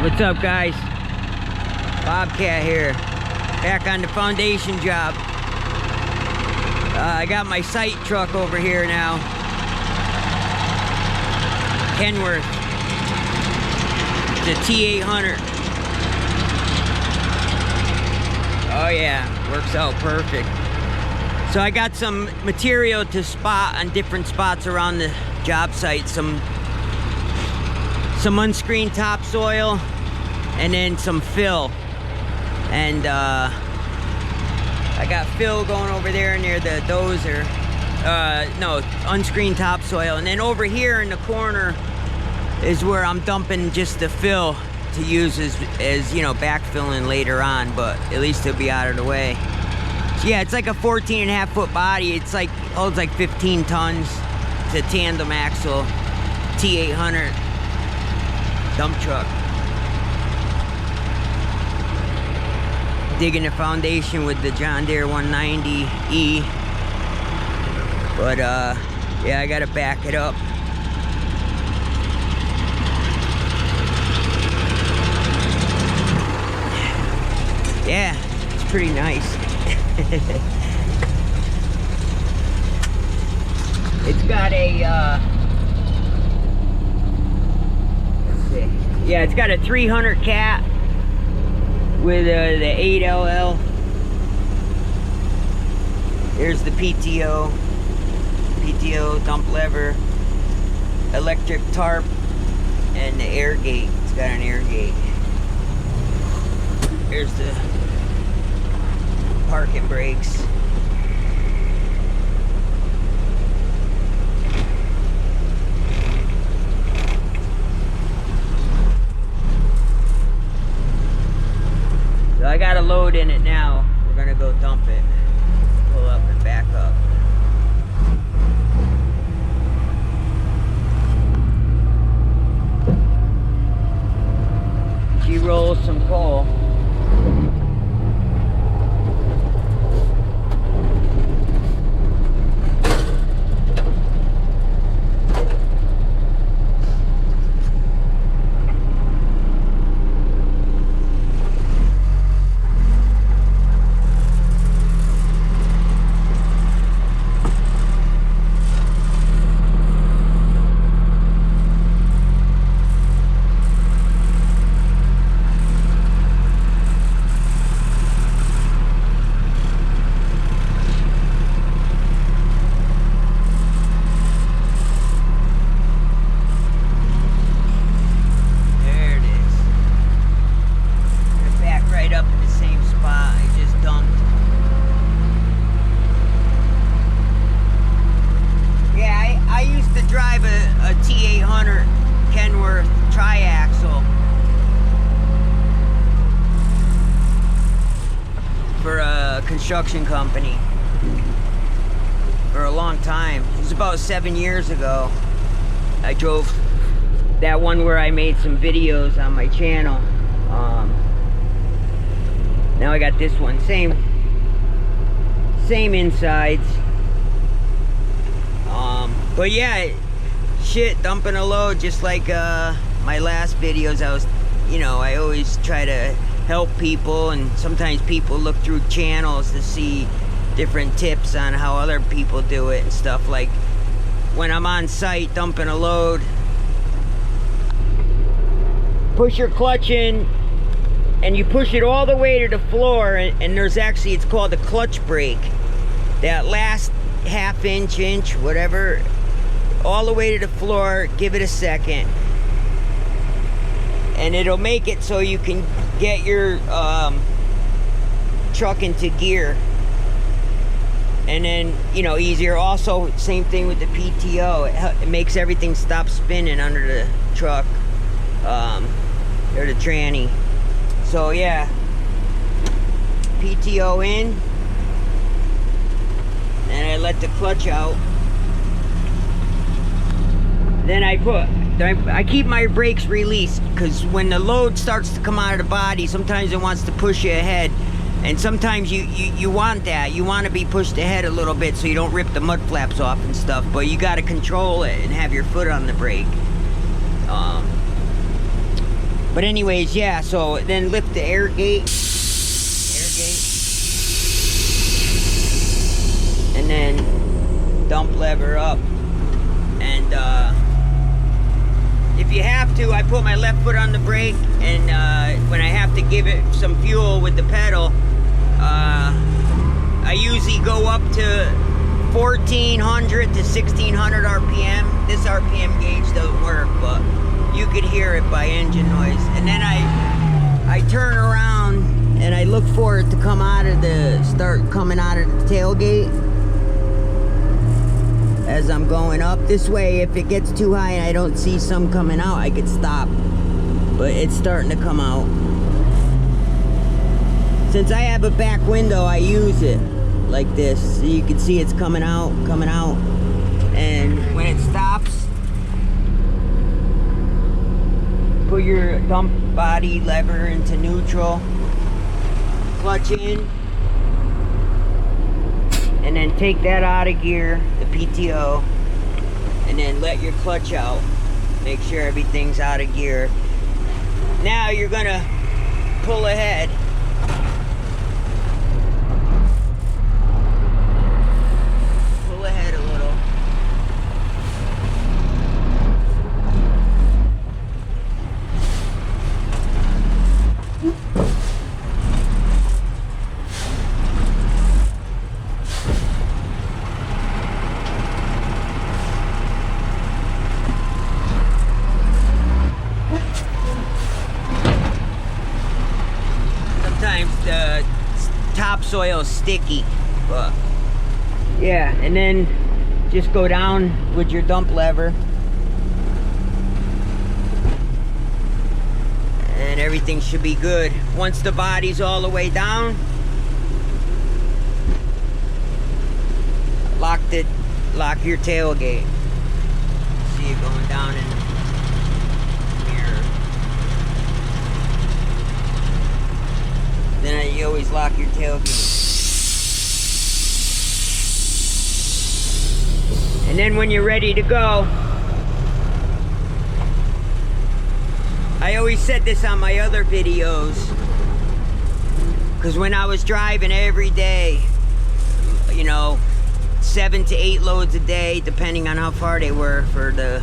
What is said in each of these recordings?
What's up, guys? Bobcat here, back on the foundation job. I got my site truck over here now. Kenworth, the T800. Oh yeah, works out perfect. So I got some material to spot on different spots around the job site. Some unscreened topsoil, and then some fill. And I got fill going over there near the dozer. No, unscreened topsoil. And then over here in the corner is where I'm dumping just the fill to use as you know, backfilling later on, but at least it'll be out of the way. So yeah, it's like a 14.5 foot body. It's like, holds like 15 tons. It's a tandem axle T800 dump truck. Digging the foundation with the John Deere 190E. But yeah, I gotta back it up. Yeah, it's pretty nice. It's got a let's see. Yeah, it's got a 300 cat with the 8LL. There's the PTO dump lever, electric tarp, and the air gate. It's got an air gate. There's the parking brakes. So I got a load in it now. We're gonna go dump it. Pull up and back up. She rolls some coal. T800 Kenworth tri-axle for a construction company for a long time. It was about 7 years ago. I drove that one where I made some videos on my channel. Now I got this one, same insides. But yeah, shit, dumping a load just like my last videos. I always try to help people, and sometimes people look through channels to see different tips on how other people do it and stuff. Like when I'm on site dumping a load, push your clutch in and you push it all the way to the floor, and there's actually, it's called a clutch brake. That last half inch, whatever, all the way to the floor, give it a second, and it'll make it so you can get your truck into gear, and then, you know, easier. Also, same thing with the PTO. It makes everything stop spinning under the truck, or the tranny. So yeah, PTO in, and I let the clutch out. Then I keep my brakes released, because when the load starts to come out of the body, sometimes it wants to push you ahead, and sometimes you want that. You want to be pushed ahead a little bit so you don't rip the mud flaps off and stuff, but you got to control it and have your foot on the brake. But anyways, yeah, so then lift the air gate. And then dump lever up. And if you have to, I put my left foot on the brake, and when I have to give it some fuel with the pedal, I usually go up to 1400 to 1600 RPM. This RPM gauge doesn't work, but you could hear it by engine noise. And then I turn around and I look for it to come out of start coming out of the tailgate as I'm going up. This way, if it gets too high and I don't see some coming out, I could stop. But it's starting to come out. Since I have a back window, I use it like this. So you can see it's coming out. And when it stops, put your dump body lever into neutral, clutch in, and then take that out of gear, the PTO, and then let your clutch out. Make sure everything's out of gear. Now you're gonna pull ahead. Pull ahead a little. The topsoil is sticky, but yeah. And then just go down with your dump lever, and everything should be good. Once the body's all the way down, lock your tailgate. See it going down in the mirror. Then you always lock your tailgate. And then when you're ready to go, I always said this on my other videos, because when I was driving every day, you know, 7 to 8 loads a day, depending on how far they were for the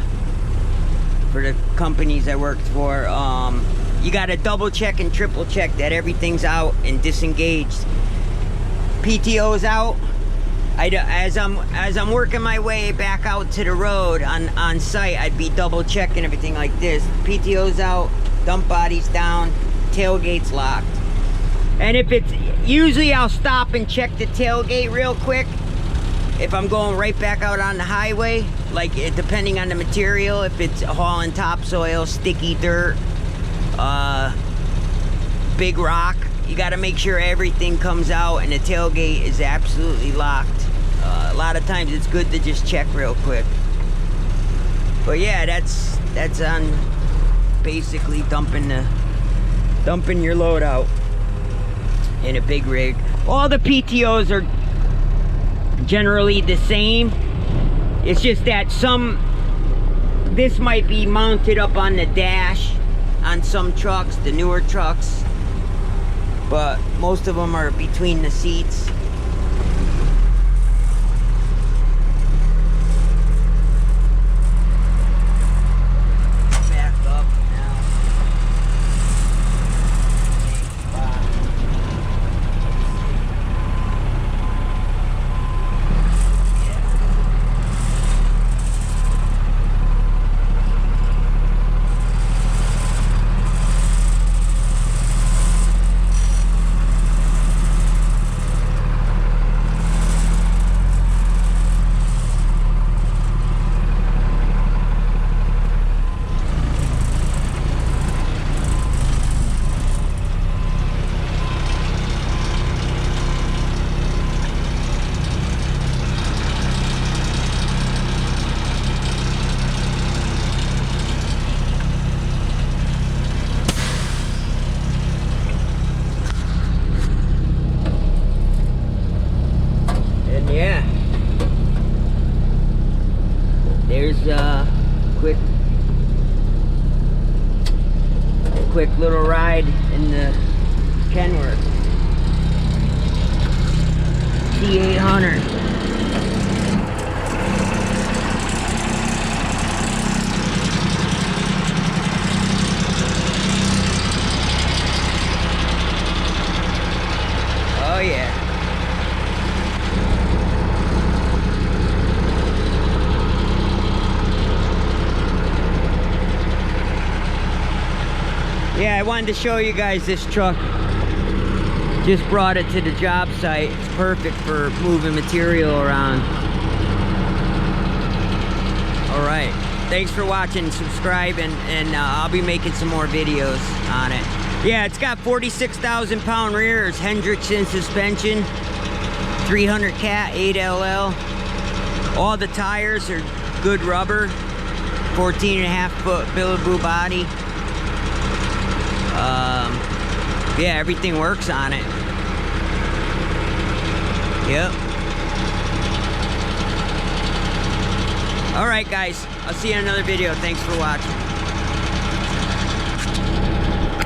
companies I worked for, you gotta double check and triple check that everything's out and disengaged. PTO's out. As I'm working my way back out to the road on site, I'd be double checking everything like this. PTO's out, dump body's down, tailgate's locked. And if it's, usually I'll stop and check the tailgate real quick if I'm going right back out on the highway, like depending on the material, if it's hauling topsoil, sticky dirt, big rock, you got to make sure everything comes out and the tailgate is absolutely locked. A lot of times it's good to just check real quick. But yeah, that's on basically dumping your load out in a big rig. All the PTOs are generally the same. It's just that this might be mounted up on the dash on some trucks, the newer trucks, but most of them are between the seats. Back up now. quick little ride in the Kenworth T800. Oh yeah. Yeah, I wanted to show you guys this truck. Just brought it to the job site. It's perfect for moving material around. All right, thanks for watching. Subscribe, and I'll be making some more videos on it. Yeah, it's got 46,000 pound rears, Hendrickson suspension, 300 cat, 8LL. All the tires are good rubber, 14.5 foot Billaboo body. Yeah, everything works on it. Yep. All right, guys. I'll see you in another video. Thanks for watching.